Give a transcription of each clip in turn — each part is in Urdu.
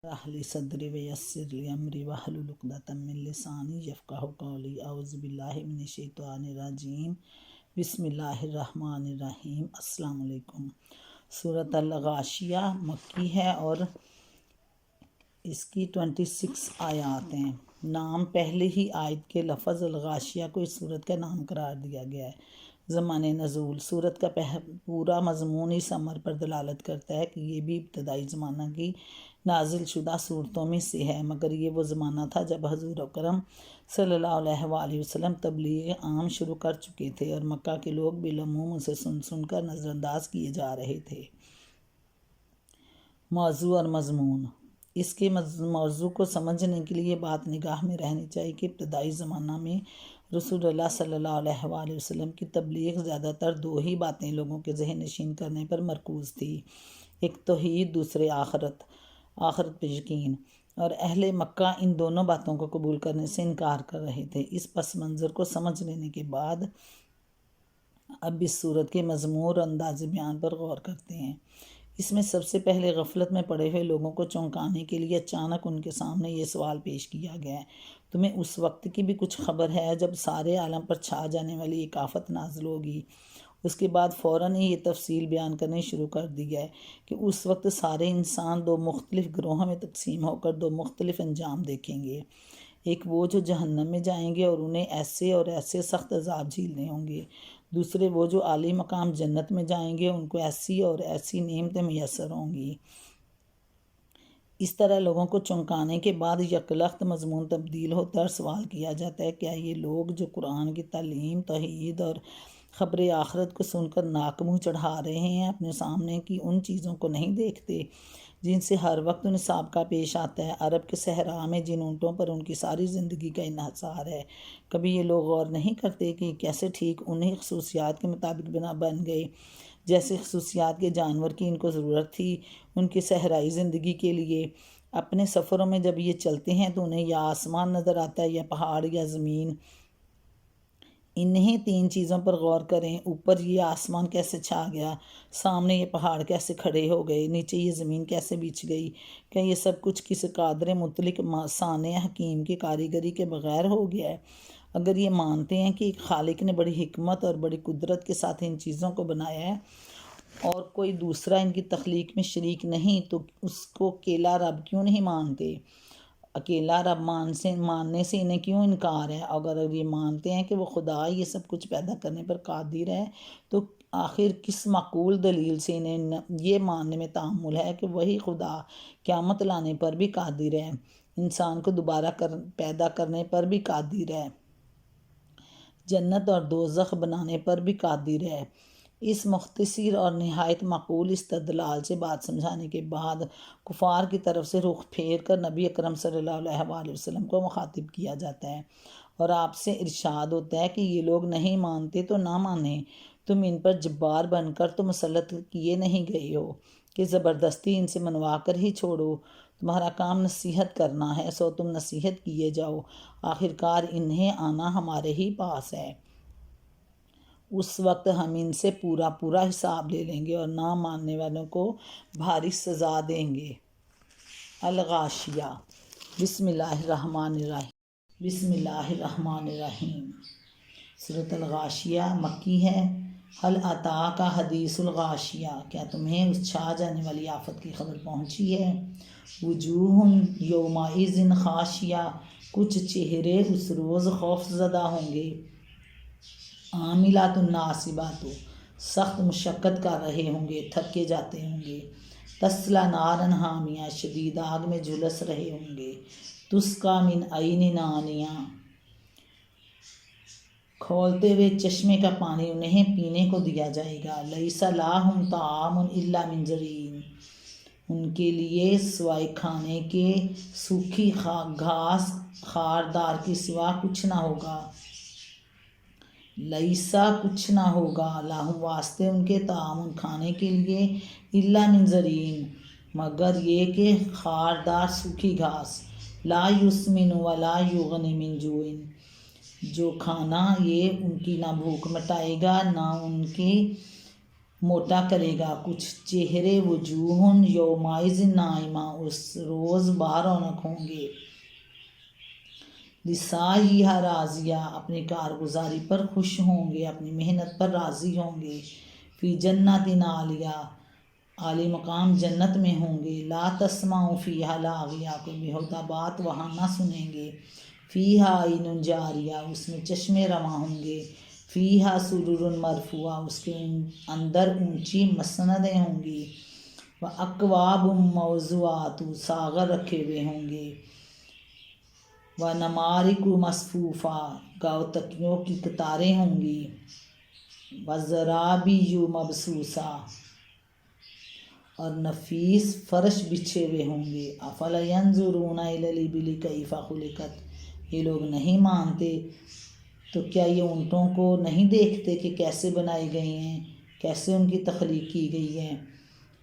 اشرح صدری ویسر لی امری واحلل عقدۃ من لسانی یفقہوا قولی اعوذ باللہ من الشیطان الرجیم بسم اللہ الرحمن الرحیم۔ السلام علیکم۔ سورۃ الغاشیہ مکی ہے اور اس کی 26 آیات ہیں۔ نام پہلے ہی آیت کے لفظ الغاشیہ کو اس سورت کا نام قرار دیا گیا ہے۔ زمان نزول سورت کا پورا مضمون اس امر پر دلالت کرتا ہے کہ یہ بھی ابتدائی زمانہ کی نازل شدہ صورتوں میں سے ہے، مگر یہ وہ زمانہ تھا جب حضور اکرم صلی اللہ علیہ وآلہ وسلم تبلیغ عام شروع کر چکے تھے اور مکہ کے لوگ بالعموم اسے سن کر نظر انداز کیے جا رہے تھے۔ موضوع اور مضمون۔ اس کے موضوع کو سمجھنے کے لیے بات نگاہ میں رہنی چاہیے کہ ابتدائی زمانہ میں رسول اللہ صلی اللہ علیہ وآلہ وسلم کی تبلیغ زیادہ تر دو ہی باتیں لوگوں کے ذہن نشین کرنے پر مرکوز تھی، ایک توحید، دوسرے آخرت پہ یقین، اور اہل مکہ ان دونوں باتوں کو قبول کرنے سے انکار کر رہے تھے۔ اس پس منظر کو سمجھ لینے کے بعد اب اس صورت کے مضمون اور انداز بیان پر غور کرتے ہیں۔ اس میں سب سے پہلے غفلت میں پڑے ہوئے لوگوں کو چونکانے کے لیے اچانک ان کے سامنے یہ سوال پیش کیا گیا ہے، تمہیں اس وقت کی بھی کچھ خبر ہے جب سارے عالم پر چھا جانے والی ایک آفت نازل ہوگی؟ اس کے بعد فوراً ہی یہ تفصیل بیان کرنی شروع کر دی ہے کہ اس وقت سارے انسان دو مختلف گروہوں میں تقسیم ہو کر دو مختلف انجام دیکھیں گے، ایک وہ جو جہنم میں جائیں گے اور انہیں ایسے اور ایسے سخت عذاب جھیلنے ہوں گے، دوسرے وہ جو عالی مقام جنت میں جائیں گے، ان کو ایسی اور ایسی نعمتیں میسر ہوں گی۔ اس طرح لوگوں کو چونکانے کے بعد یکلخت مضمون تبدیل ہوتا اور سوال کیا جاتا ہے، کیا یہ لوگ جو قرآن کی تعلیم، توحید اور خبر آخرت کو سن کر ناک منہ چڑھا رہے ہیں، اپنے سامنے کی ان چیزوں کو نہیں دیکھتے جن سے ہر وقت انہیں سابقہ پیش آتا ہے؟ عرب کے صحرا میں جن اونٹوں پر ان کی ساری زندگی کا انحصار ہے، کبھی یہ لوگ غور نہیں کرتے کہ کیسے ٹھیک انہیں خصوصیات کے مطابق بن گئے جیسے خصوصیات کے جانور کی ان کو ضرورت تھی ان کی صحرائی زندگی کے لیے۔ اپنے سفروں میں جب یہ چلتے ہیں تو انہیں یا آسمان نظر آتا ہے یا پہاڑ یا زمین۔ انہیں تین چیزوں پر غور کریں، اوپر یہ آسمان کیسے چھا گیا، سامنے یہ پہاڑ کیسے کھڑے ہو گئے، نیچے یہ زمین کیسے بچھ گئی؟ کیا یہ سب کچھ کسی قادر مطلق صانع حکیم کی کاریگری کے بغیر ہو گیا ہے؟ اگر یہ مانتے ہیں کہ ایک خالق نے بڑی حکمت اور بڑی قدرت کے ساتھ ان چیزوں کو بنایا ہے اور کوئی دوسرا ان کی تخلیق میں شریک نہیں، تو اس کو اکیلا رب کیوں نہیں مانتے؟ اکیلا رب ماننے سے انہیں کیوں انکار ہے؟ اگر یہ مانتے ہیں کہ وہ خدا یہ سب کچھ پیدا کرنے پر قادر ہے، تو آخر کس معقول دلیل سے انہیں یہ ماننے میں تعمل ہے کہ وہی خدا قیامت لانے پر بھی قادر ہے، انسان کو دوبارہ پیدا کرنے پر بھی قادر ہے، جنت اور دوزخ بنانے پر بھی قادر ہے؟ اس مختصر اور نہایت معقول استدلال سے بات سمجھانے کے بعد کفار کی طرف سے رخ پھیر کر نبی اکرم صلی اللہ علیہ وآلہ وسلم کو مخاطب کیا جاتا ہے اور آپ سے ارشاد ہوتا ہے کہ یہ لوگ نہیں مانتے تو نہ مانیں، تم ان پر جبار بن کر تو مسلط کیے نہیں گئے ہو کہ زبردستی ان سے منوا کر ہی چھوڑو، تمہارا کام نصیحت کرنا ہے، سو تم نصیحت کیے جاؤ، آخرکار انہیں آنا ہمارے ہی پاس ہے، اس وقت ہم ان سے پورا حساب لے لیں گے اور نہ ماننے والوں کو بھاری سزا دیں گے۔ الغاشیہ۔ بسم اللہ الرحمن الرحیم۔ سورۃ الغاشیہ مکی ہے۔ هل اتاک حدیث الغاشیہ، کیا تمہیں اس چھا جانے والی آفت کی خبر پہنچی ہے؟ وجوہ یومئذ خاشیہ، کچھ چہرے اس روز خوف زدہ ہوں گے، عاملات ناصبات، سخت مشقت کر رہے ہوں گے، تھکے جاتے ہوں گے، تصلی نارا حامیہ، شدید آگ میں جھلس رہے ہوں گے، تسقی من عین آنیہ، کھولتے ہوئے چشمے کا پانی انہیں پینے کو دیا جائے گا، لیس لہم طعام الا من ضریع، ان کے لیے سوائے کھانے کے سوکھی گھاس خاردار کے سوا کچھ نہ ہوگا، لیسا کچھ نہ ہوگا، لہم واسطے ان کے طعام کھانے کے لیے، الا من ضریع مگر یہ کہ خاردار سوکھی گھاس، لا یسمن ولا یغنی من جوع، جو کھانا یہ ان کی نہ بھوک مٹائے گا نہ ان کی موٹا کرے گا۔ کچھ چہرے وجوہ یومئذ ناعمہ، اس روز بارونق ہوں گے۔ لسعیہا راضیہ، اپنی کارگزاری پر خوش ہوں گے، اپنی محنت پر راضی ہوں گے۔ فی جنت عالیہ، عالی مقام جنت میں ہوں گے۔ لا تسمع فیہا لاغیہ، کوئی بیہودہ بات وہاں نہ سنیں گے۔ فیہا عین جاریہ، اس میں چشمے رواں ہوں گے۔ فیہا سرر مرفوعہ، اس کے اندر اونچی مسندیں ہوں گی۔ واکواب موضوعات، ساغر رکھے ہوئے ہوں گے۔ ونمارق مصفوفہ، گاؤ تکیوں کی قطاریں ہوں گی۔ وزرابی مبثوثہ، اور نفیس فرش بچھے ہوئے ہوں گے۔ افلا ینظرون الی الابل کیف خلقت، یہ لوگ نہیں مانتے تو کیا یہ اونٹوں کو نہیں دیکھتے کہ کیسے بنائے گئے ہیں، کیسے ان کی تخلیق کی گئی ہے۔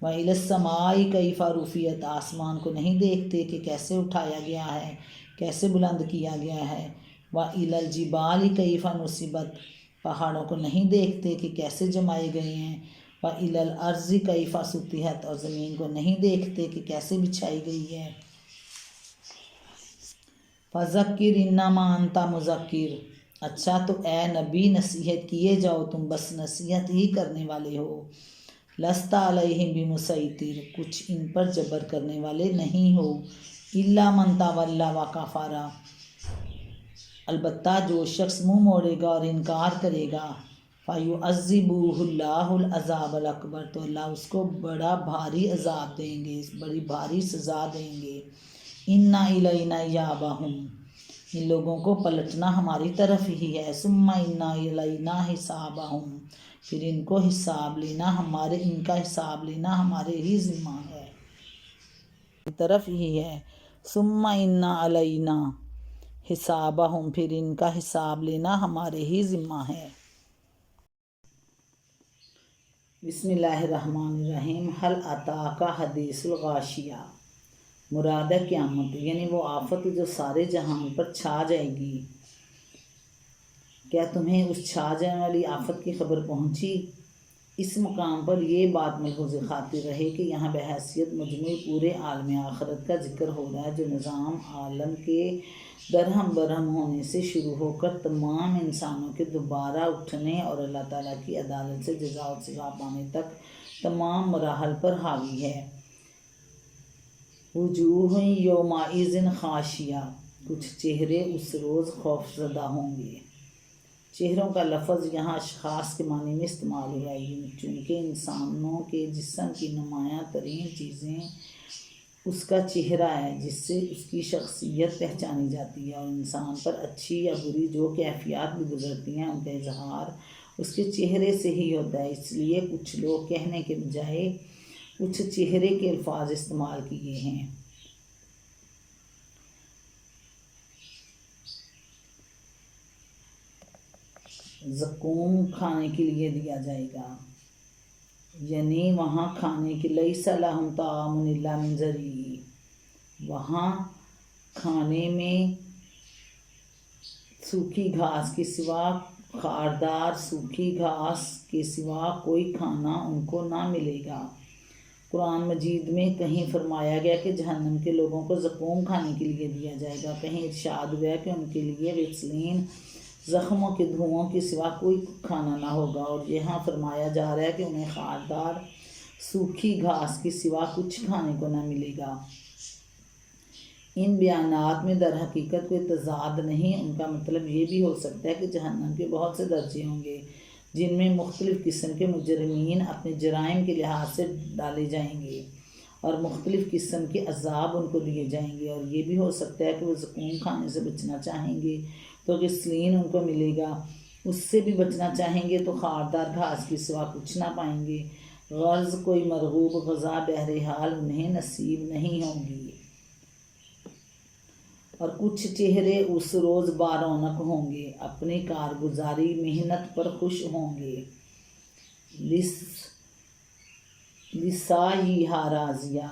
وإلی السماء کیف رفعت، آسمان کو نہیں دیکھتے کہ کیسے اٹھایا گیا ہے، کیسے بلند کیا گیا ہے۔ وإلی الجبال کیف نصبت، پہاڑوں کو نہیں دیکھتے کہ کیسے جمائے گئے ہیں۔ وإلی الأرض کیف سطحت، اور زمین کو نہیں دیکھتے کہ کیسے بچھائی گئی ہے۔ فذکر انما انت مذکر، اچھا تو اے نبی نصیحت کیے جاؤ، تم بس نصیحت ہی کرنے والے ہو۔ لست علیہم بمسیطر، کچھ ان پر جبر کرنے والے نہیں ہو۔ الا من تولی وکفر، البتہ جو شخص منہ موڑے گا اور انکار کرے گا۔ فیعذبہ اللہ العذاب الاکبر، تو اللہ اس کو بڑا بھاری عذاب دیں گے، بڑی بھاری سزا دیں گے۔ ان الینا ایابہم، ان لوگوں کو پلٹنا ہماری طرف ہی ہے۔ ثم ان الینا حسابہم، پھر ان کا حساب لینا ہمارے ہی ذمہ ہے، طرف ہی ہے۔ ثم ان الینا حسابہم، پھر ان کا حساب لینا ہمارے ہی ذمہ ہے۔ بسم اللہ الرحمن الرحیم۔ هل اتاک حدیث الغاشیہ، مراد ہے قیامت، یعنی وہ آفت جو سارے جہان پر چھا جائے گی۔ کیا تمہیں اس چھا جانے والی آفت کی خبر پہنچی؟ اس مقام پر یہ بات ملحوظ خاطر رہے کہ یہاں بحیثیت مجموعی پورے عالم آخرت کا ذکر ہو رہا ہے، جو نظام عالم کے درہم برہم ہونے سے شروع ہو کر تمام انسانوں کے دوبارہ اٹھنے اور اللہ تعالیٰ کی عدالت سے جزا و ثواب پانے تک تمام مراحل پر حاوی ہے۔ وجوہ یومئذ خاشعہ، کچھ چہرے اس روز خوف زدہ ہوں گے۔ چہروں کا لفظ یہاں اشخاص کے معنی میں استعمال ہوا ہے، چونکہ انسانوں کے جسم کی نمایاں ترین چیزیں اس کا چہرہ ہے، جس سے اس کی شخصیت پہچانی جاتی ہے، اور انسان پر اچھی یا بری جو کیفیات بھی گزرتی ہیں ان کا اظہار اس کے چہرے سے ہی ہوتا ہے۔ اس لیے کچھ لوگ کہنے کے بجائے کچھ چہرے کے الفاظ استعمال کیے ہیں۔ زقوم کھانے کے لیے دیا جائے گا، یعنی وہاں کھانے کے لیس لہم طعام الا من ضریع، وہاں کھانے میں سوکھی گھاس کے سوا، خاردار سوکھی گھاس کے سوا کوئی کھانا ان کو نہ ملے گا۔ قرآن مجید میں کہیں فرمایا گیا کہ جہنم کے لوگوں کو زقوم کھانے کے لیے دیا جائے گا، کہیں ارشاد ہوا کہ ان کے لیے غسلین، زخموں کے دھوؤں کے سوا کوئی کھانا نہ ہوگا، اور یہاں فرمایا جا رہا ہے کہ انہیں خاردار سوکھی گھاس کے سوا کچھ کھانے کو نہ ملے گا۔ ان بیانات میں در حقیقت کوئی تضاد نہیں، ان کا مطلب یہ بھی ہو سکتا ہے کہ جہنم کے بہت سے درجے ہوں گے جن میں مختلف قسم کے مجرمین اپنے جرائم کے لحاظ سے ڈالے جائیں گے، اور مختلف قسم کے عذاب ان کو دیے جائیں گے، اور یہ بھی ہو سکتا ہے کہ وہ زقوم کھانے سے بچنا چاہیں گے تو غسلین ان کو ملے گا، اس سے بھی بچنا چاہیں گے تو خاردار گھاس کے سوا کچھ نہ پائیں گے۔ غرض کوئی مرغوب غذا بہرحال انہیں نصیب نہیں ہوں گی۔ اور کچھ چہرے اس روز بارونق ہوں گے، اپنی کارگزاری محنت پر خوش ہوں گے۔ لسعیہا راضیہ،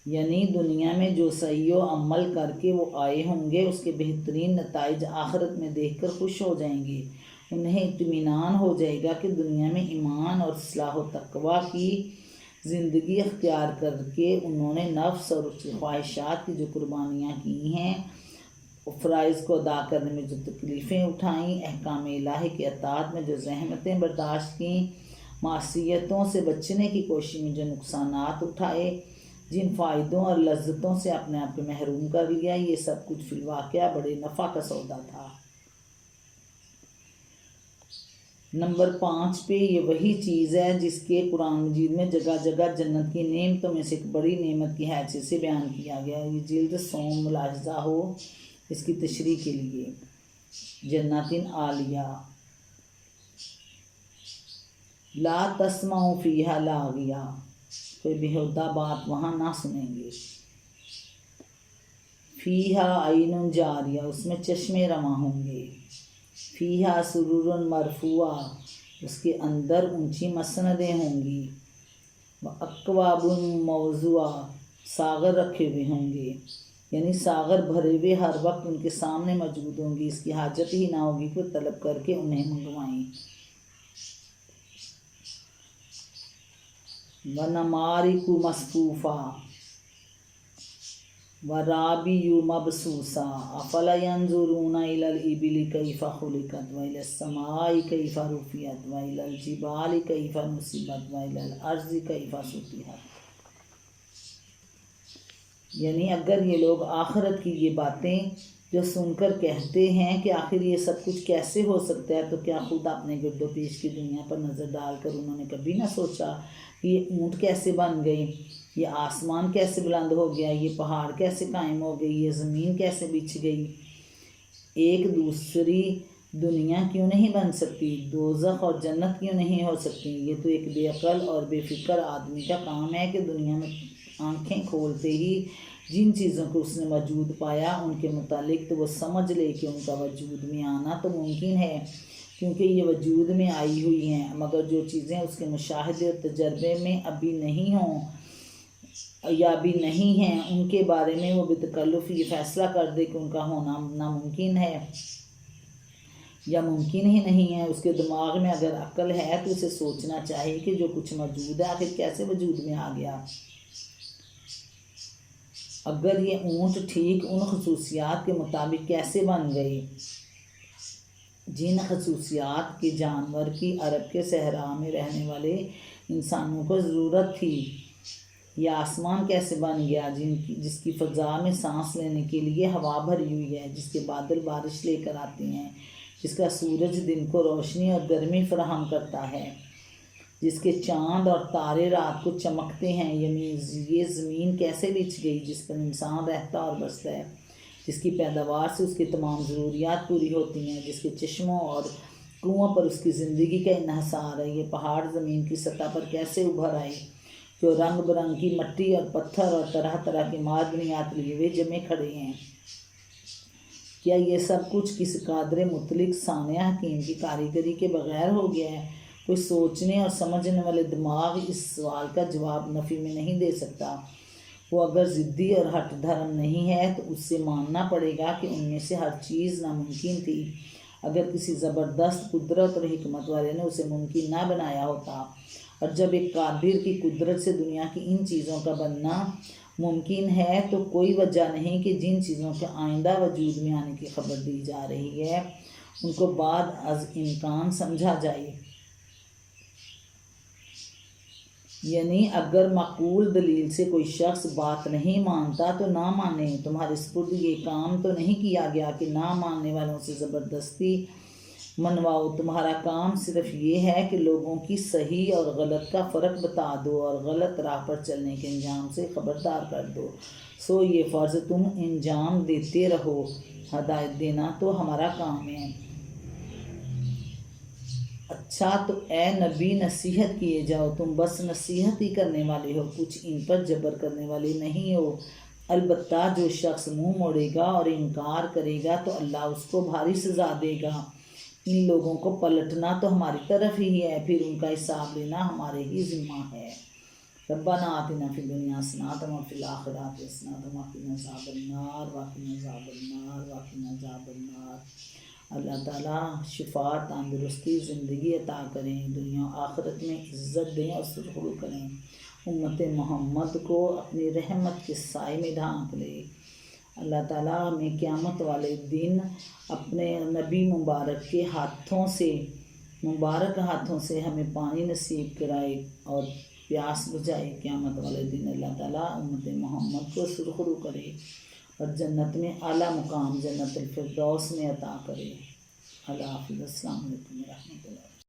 یعنی دنیا میں جو سعی و عمل کر کے وہ آئے ہوں گے اس کے بہترین نتائج آخرت میں دیکھ کر خوش ہو جائیں گے۔ انہیں اطمینان ہو جائے گا کہ دنیا میں ایمان اور اصلاح و تقوی کی زندگی اختیار کر کے انہوں نے نفس اور اس کی خواہشات کی جو قربانیاں کی ہیں، فرائض کو ادا کرنے میں جو تکلیفیں اٹھائیں، احکام الہی کے اطاعت میں جو زحمتیں برداشت کیں، معصیتوں سے بچنے کی کوشش میں جو نقصانات اٹھائے، جن فائدوں اور لذتوں سے اپنے آپ کو محروم کر لیا، یہ سب کچھ فی الواقعہ بڑے نفع کا سودا تھا۔ نمبر 5 پہ یہ وہی چیز ہے جس کے قرآن مجید میں جگہ جگہ جنت کی نعمتوں میں سے ایک بڑی نعمت کی حیثیت سے بیان کیا گیا۔ یہ جلد سوم ملاحظہ ہو اس کی تشریح کے لیے۔ جنات عالیہ لا تسمعوا فیہا لاغیہ، کوئی بےہودہ بات وہاں نہ سنیں گے۔ فیہا عین جاریہ، اس میں چشمے رواں ہوں گے۔ فیہا سرور مرفوعہ، اس کے اندر اونچی مسندیں ہوں گی۔ واکواب موضوعہ، ساغر رکھے ہوئے ہوں گے، یعنی ساغر بھرے ہوئے ہر وقت ان کے سامنے موجود ہوں گی، اس کی حاجت ہی نہ ہوگی کہ طلب کر کے انہیں منگوائیں۔ ونمارق مصفوفہ ورابی مبثوثہ افلا ینظرون الی الابل کیف خلقت والی السماء کیف رفعت والی الجبال کیف نصبت والی الارض کیف سطحت۔ یعنی اگر یہ لوگ آخرت کی یہ باتیں جو سن کر کہتے ہیں کہ آخر یہ سب کچھ کیسے ہو سکتا ہے، تو کیا خود اپنے گرد و پیش کی دنیا پر نظر ڈال کر انہوں نے کبھی نہ سوچا کہ یہ اونٹ کیسے بن گئی، یہ آسمان کیسے بلند ہو گیا، یہ پہاڑ کیسے قائم ہو گئی، یہ زمین کیسے بچھ گئی، ایک دوسری دنیا کیوں نہیں بن سکتی، دوزخ اور جنت کیوں نہیں ہو سکتی۔ یہ تو ایک بے عقل اور بے فکر آدمی کا کام ہے کہ دنیا میں آنکھیں کھولتے ہی جن چیزوں کو اس نے وجود پایا ان کے متعلق تو وہ سمجھ لے کہ ان کا وجود میں آنا تو ممکن ہے کیونکہ یہ وجود میں آئی ہوئی ہیں، مگر جو چیزیں اس کے مشاہدے اور تجربے میں ابھی نہیں ہوں یا ابھی نہیں ہیں، ان کے بارے میں وہ بتکلف یہ فیصلہ کر دے کہ ان کا ہونا ناممکن ہے یا ممکن ہی نہیں ہے۔ اس کے دماغ میں اگر عقل ہے تو اسے سوچنا چاہیے کہ جو کچھ موجود ہے آخر کیسے وجود میں آ گیا۔ اگر یہ اونٹ ٹھیک ان خصوصیات کے مطابق کیسے بن گئے جن خصوصیات کے جانور کی عرب کے صحرا میں رہنے والے انسانوں کو ضرورت تھی، یہ آسمان کیسے بن گیا جس کی فضا میں سانس لینے کے لیے ہوا بھری ہوئی ہے، جس کے بادل بارش لے کر آتے ہیں، جس کا سورج دن کو روشنی اور گرمی فراہم کرتا ہے، جس کے چاند اور تارے رات کو چمکتے ہیں، یہ زمین کیسے بچھ گئی جس پر انسان رہتا اور بستا ہے، جس کی پیداوار سے اس کی تمام ضروریات پوری ہوتی ہیں، جس کے چشموں اور کنووں پر اس کی زندگی کا انحصار ہے۔ یہ پہاڑ زمین کی سطح پر کیسے ابھر آئے جو رنگ برنگ کی مٹی اور پتھر اور طرح طرح کے معدنیات لیے ہوئے جمے کھڑے ہیں؟ کیا یہ سب کچھ کسی قادر مطلق صانع حکیم کی کاریگری کے بغیر ہو گیا ہے؟ کوئی سوچنے اور سمجھنے والے دماغ اس سوال کا جواب نفی میں نہیں دے سکتا۔ وہ اگر ضدی اور ہٹ دھرم نہیں ہے تو اس سے ماننا پڑے گا کہ ان میں سے ہر چیز ناممکن تھی اگر کسی زبردست قدرت اور حکمت والے نے اسے ممکن نہ بنایا ہوتا، اور جب ایک قادر کی قدرت سے دنیا کی ان چیزوں کا بننا ممکن ہے تو کوئی وجہ نہیں کہ جن چیزوں کے آئندہ وجود میں آنے کی خبر دی جا رہی ہے ان کو بعد از امکان سمجھا جائے۔ یعنی اگر معقول دلیل سے کوئی شخص بات نہیں مانتا تو نہ مانے، تمہارے سپرد یہ کام تو نہیں کیا گیا کہ نہ ماننے والوں سے زبردستی منواؤ، تمہارا کام صرف یہ ہے کہ لوگوں کی صحیح اور غلط کا فرق بتا دو اور غلط راہ پر چلنے کے انجام سے خبردار کر دو، سو یہ فرض تم انجام دیتے رہو، ہدایت دینا تو ہمارا کام ہے۔ اچھا تو اے نبی نصیحت کیے جاؤ، تم بس نصیحت ہی کرنے والے ہو، کچھ ان پر جبر کرنے والے نہیں ہو۔ البتہ جو شخص منہ موڑے گا اور انکار کرے گا تو اللہ اس کو بھاری سزا دے گا۔ ان لوگوں کو پلٹنا تو ہماری طرف ہی ہے، پھر ان کا حساب لینا ہمارے ہی ذمہ ہے۔ ربنا آتنا فی الدنیا حسنۃ وفی الآخرۃ حسنۃ وقنا عذاب النار وقنا عذاب النار وقنا عذاب النار۔ اللہ تعالیٰ شفا تندرستی زندگی عطا کریں، دنیا و آخرت میں عزت دیں اور سرخرو کریں، امت محمد کو اپنی رحمت کے سائے میں ڈھانپ لے۔ اللہ تعالیٰ ہمیں قیامت والے دن اپنے نبی مبارک کے مبارک ہاتھوں سے ہمیں پانی نصیب کرائے اور پیاس بجھائے۔ قیامت والے دن اللہ تعالیٰ امت محمد کو سرخرو کرے اور جنت میں اعلیٰ مقام جنت الفردوس میں عطا کرے۔ اللہ حافظ۔ السلام علیکم ورحمۃ اللہ۔